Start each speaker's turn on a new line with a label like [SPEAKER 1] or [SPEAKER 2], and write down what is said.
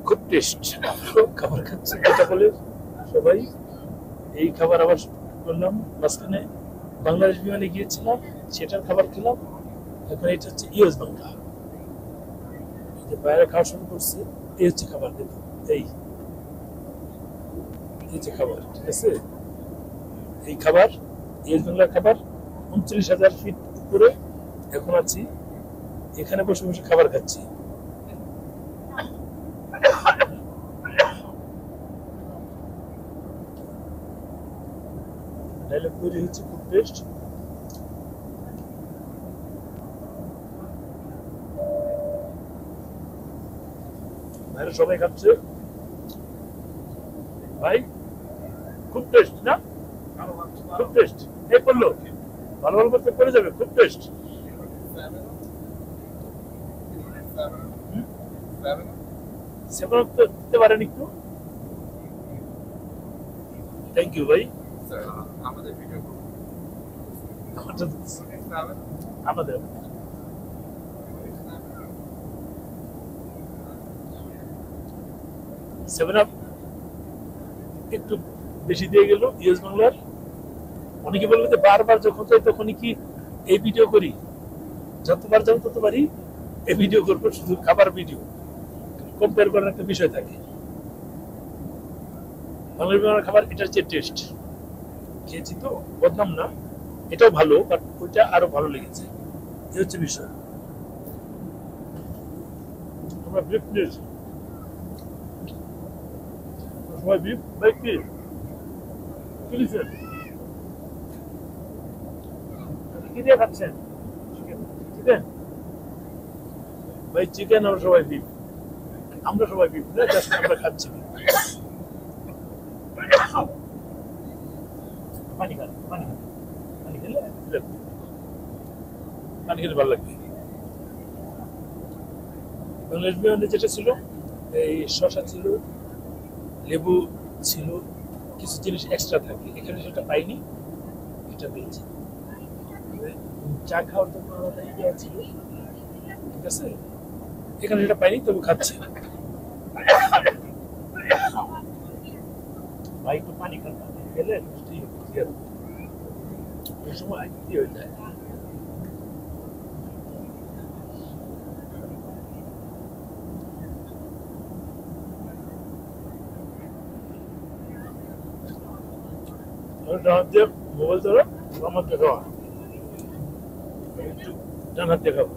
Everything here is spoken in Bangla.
[SPEAKER 1] খুব টেস্ট খাবার খাচ্ছে এটা বলে সবাই। এই খাবার আবার করলাম মাঝখানে বাংলাদেশ বিমানে গিয়েছিলাম, সেটার খাবার খেলাম। এখন এটা হচ্ছে ইউএস বাংলা, এই যে বাইরে খাওয়া শুরু করছে। এই হচ্ছে খাবার, দেখুন এই এই যে খাবার, ঠিক আছে। এই খাবার ইউএস বাংলার খাবার। 39,000 ফিট উপরে এখন আছি, এখানে বসে বসে খাবার খাচ্ছি। ডায়লগ তৈরি হচ্ছে, খুব টেস্ট। বাইরে সবাই খাচ্ছে ভাই, খুব টেস্ট না? খুব টেস্ট। এই করলো ভালো ভালো করতে করে যাবে, খুব টেস্ট। সেভেন আপ তো দিতে পারেন একটু। থ্যাংক ইউ ভাই।
[SPEAKER 2] আমাদের ভিডিও
[SPEAKER 1] আমাদের সেভেন আপ একটু বেশি দিয়ে গেল ইউএস বাংলার। অনেকে বলবে যে বারবার যখন যাই তখনই কি এই ভিডিও করি? যতবার যাবো ততবারই এই ভিডিও করবো, শুধু খাবার ভিডিও। কম্পেয়ার করার একটা বিষয় থাকে। বাংলাদেশ বাংলার খাবার এটার যে টেস্ট খেয়েছি তো, বদনাম না, এটাও ভালো, বাট ওইটা আরো ভালো লেগেছে। এই হচ্ছে বিষয়। আমরা বিফ নিয়েছি, সবাই বিফ। ভাই কি নিয়েছেন? কি দিয়ে খাচ্ছেন? চিকেন ভাই, চিকেন। আমরা সবাই বিফ, আমরা সবাই বিফ না, জাস্ট আমরা খাচ্ছি। পানি খান, পানি খান, পানি খেলে পানি খেলে ভালো লাগবে। বাংলাদেশ বিমানে যেটা ছিল, এই শসা ছিল, লেবু ছিল, কিছু জিনিস এক্সট্রা থাকে, এখানে সেটা পাইনি, এটা পেয়েছি। চা খাওয়ার জন্য আলাদা ইয়ে ছিল, ঠিক আছে, এখানে সেটা পাইনি, তবু খাচ্ছি। ভাই একটু পানি খান, পানি খেলে ওই সময় কি হয়ে যায়। ডান দিয়ে মোবাইল ধরো, আমার দেখাও, ডান হাত দেখাবো।